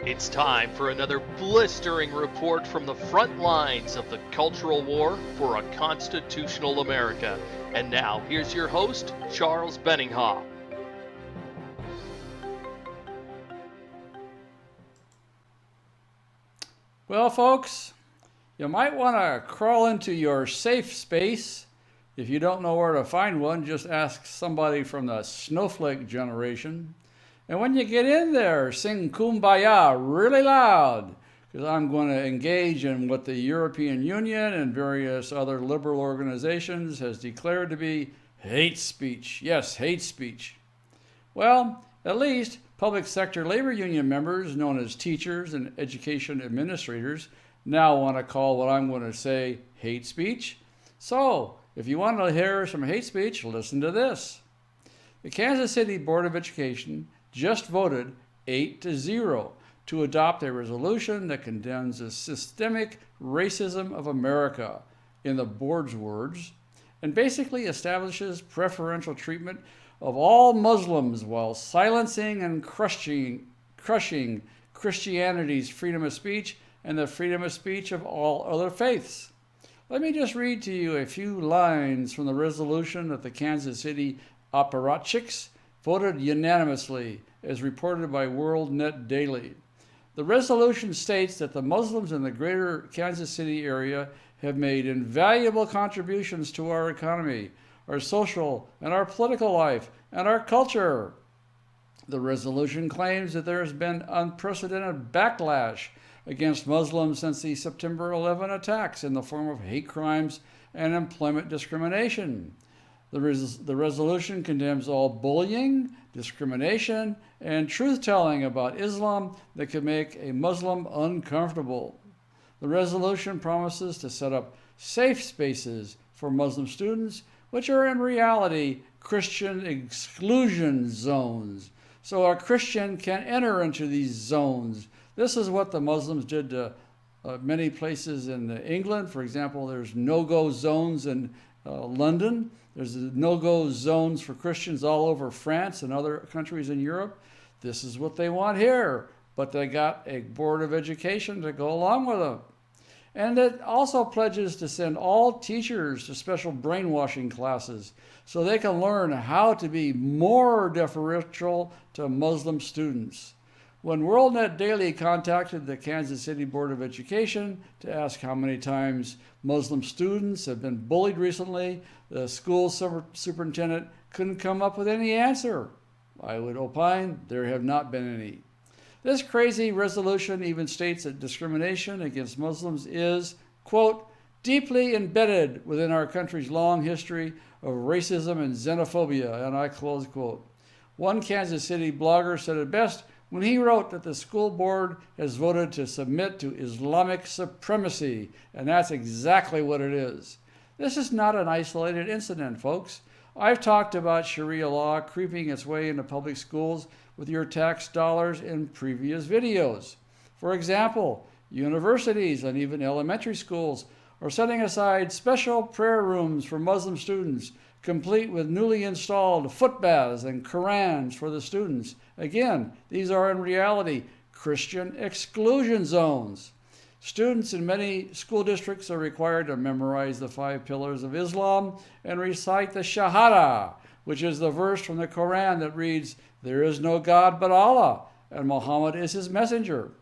It's time for another blistering report from the front lines of the cultural war for a constitutional America. And now, here's your host, Charles Benninghoff. Well, folks, you might want to crawl into your safe space. If you don't know where to find one, just ask somebody from the snowflake generation. And when you get in there, sing Kumbaya really loud, because I'm going to engage in what the European Union and various other liberal organizations has declared to be hate speech. Yes, hate speech. Well, at least public sector labor union members, known as teachers and education administrators, now want to call what I'm going to say hate speech. So, if you want to hear some hate speech, listen to this. The Kansas City Board of Education just voted 8-0 to adopt a resolution that condemns the systemic racism of America, in the board's words, and basically establishes preferential treatment of all Muslims while silencing and crushing Christianity's freedom of speech and the freedom of speech of all other faiths. Let me just read to you a few lines from the resolution that the Kansas City apparatchiks voted unanimously, as reported by WorldNet Daily. The resolution states that the Muslims in the greater Kansas City area have made invaluable contributions to our economy, our social and our political life, and our culture. The resolution claims that there has been unprecedented backlash against Muslims since the September 11 attacks in the form of hate crimes and employment discrimination. The resolution condemns all bullying, discrimination, and truth-telling about Islam that could make a Muslim uncomfortable. The resolution promises to set up safe spaces for Muslim students, which are in reality Christian exclusion zones. So a Christian can't enter into these zones. This is what the Muslims did to many places in England. For example, there's no-go zones in London. There's no-go zones for Christians all over France and other countries in Europe. This is what they want here, but they got a board of education to go along with them. And it also pledges to send all teachers to special brainwashing classes so they can learn how to be more deferential to Muslim students. When WorldNet Daily contacted the Kansas City Board of Education to ask how many times Muslim students have been bullied recently, the school superintendent couldn't come up with any answer. I would opine there have not been any. This crazy resolution even states that discrimination against Muslims is, quote, deeply embedded within our country's long history of racism and xenophobia, and I close quote. One Kansas City blogger said it best when he wrote that the school board has voted to submit to Islamic supremacy, and that's exactly what it is. This is not an isolated incident, folks. I've talked about Sharia law creeping its way into public schools with your tax dollars in previous videos. For example, universities and even elementary schools are setting aside special prayer rooms for Muslim students, complete with newly installed foot baths and Qurans for the students. Again, these are in reality Christian exclusion zones. Students in many school districts are required to memorize the 5 pillars of Islam and recite the Shahada, which is the verse from the Quran that reads, "There is no God but Allah, and Muhammad is his messenger."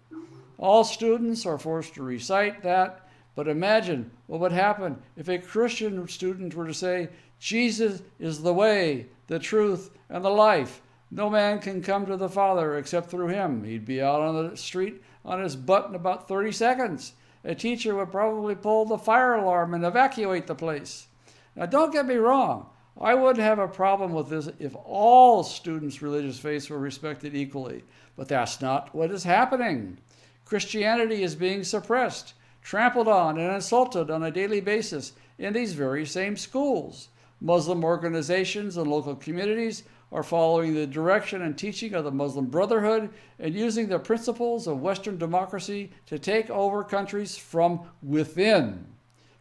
All students are forced to recite that, but imagine what would happen if a Christian student were to say, "Jesus is the way, the truth, and the life. No man can come to the Father except through him." He'd be out on the street on his butt in about 30 seconds. A teacher would probably pull the fire alarm and evacuate the place. Now, don't get me wrong. I wouldn't have a problem with this if all students' religious faiths were respected equally, but that's not what is happening. Christianity is being suppressed, trampled on, and insulted on a daily basis in these very same schools. Muslim organizations and local communities are following the direction and teaching of the Muslim Brotherhood and using the principles of Western democracy to take over countries from within.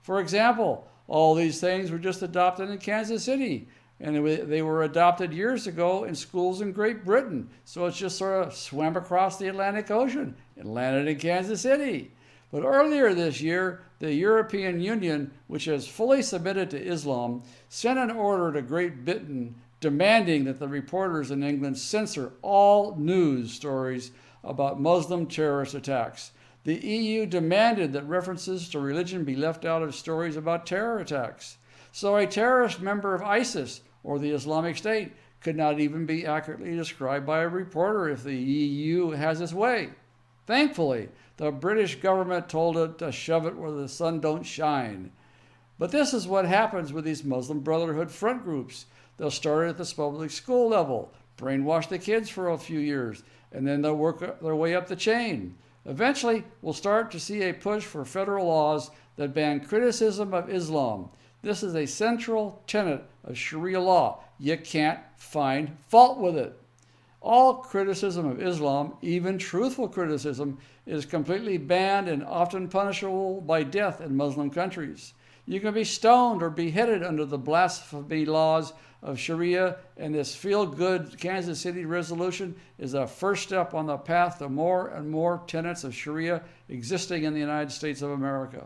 For example, all these things were just adopted in Kansas City, and they were adopted years ago in schools in Great Britain. So it's just sort of swam across the Atlantic Ocean. and landed in Kansas City. But earlier this year, the European Union, which has fully submitted to Islam, sent an order to Great Britain demanding that the reporters in England censor all news stories about Muslim terrorist attacks. The EU demanded that references to religion be left out of stories about terror attacks. So a terrorist member of ISIS or the Islamic State could not even be accurately described by a reporter if the EU has its way. Thankfully, the British government told it to shove it where the sun don't shine. But this is what happens with these Muslim Brotherhood front groups. They'll start at the public school level, brainwash the kids for a few years, and then they'll work their way up the chain. Eventually, we'll start to see a push for federal laws that ban criticism of Islam. This is a central tenet of Sharia law. You can't find fault with it. All criticism of Islam, even truthful criticism, is completely banned and often punishable by death in Muslim countries. You can be stoned or beheaded under the blasphemy laws of Sharia, and this feel-good Kansas City resolution is a first step on the path to more and more tenets of Sharia existing in the United States of America.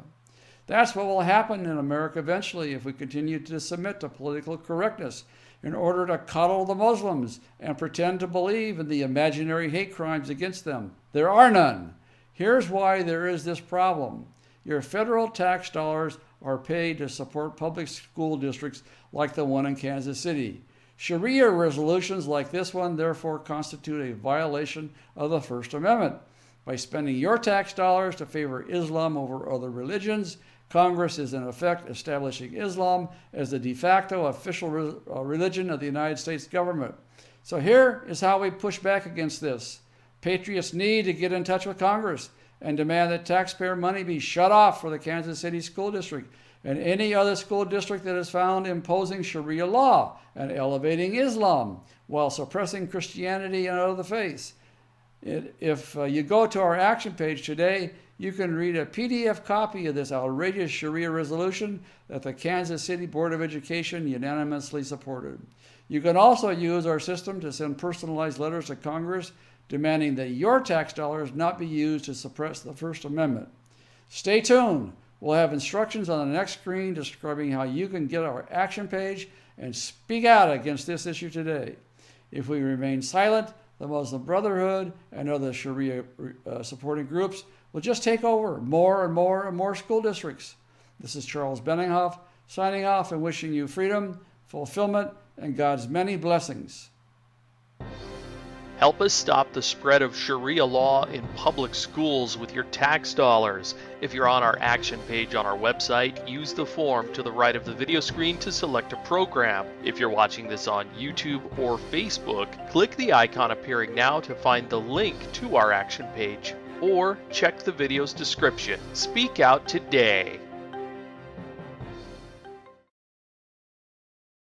That's what will happen in America eventually if we continue to submit to political correctness in order to coddle the Muslims and pretend to believe in the imaginary hate crimes against them. There are none. Here's why there is this problem. Your federal tax dollars are paid to support public school districts like the one in Kansas City. Sharia resolutions like this one therefore constitute a violation of the First Amendment. By spending your tax dollars to favor Islam over other religions, Congress is in effect establishing Islam as the de facto official religion of the United States government. So here is how we push back against this. Patriots need to get in touch with Congress and demand that taxpayer money be shut off for the Kansas City School District and any other school district that is found imposing Sharia law and elevating Islam while suppressing Christianity and other faiths. If you go to our action page today, you can read a PDF copy of this outrageous Sharia resolution that the Kansas City Board of Education unanimously supported. You can also use our system to send personalized letters to Congress demanding that your tax dollars not be used to suppress the First Amendment. Stay tuned. We'll have instructions on the next screen describing how you can get our action page and speak out against this issue today. If we remain silent, the Muslim Brotherhood and other Sharia supporting groups will just take over more and more and more school districts. This is Charles Benninghoff signing off and wishing you freedom, fulfillment, and God's many blessings. Help us stop the spread of Sharia law in public schools with your tax dollars. If you're on our action page on our website, use the form to the right of the video screen to select a program. If you're watching this on YouTube or Facebook, click the icon appearing now to find the link to our action page, or check the video's description. Speak out today.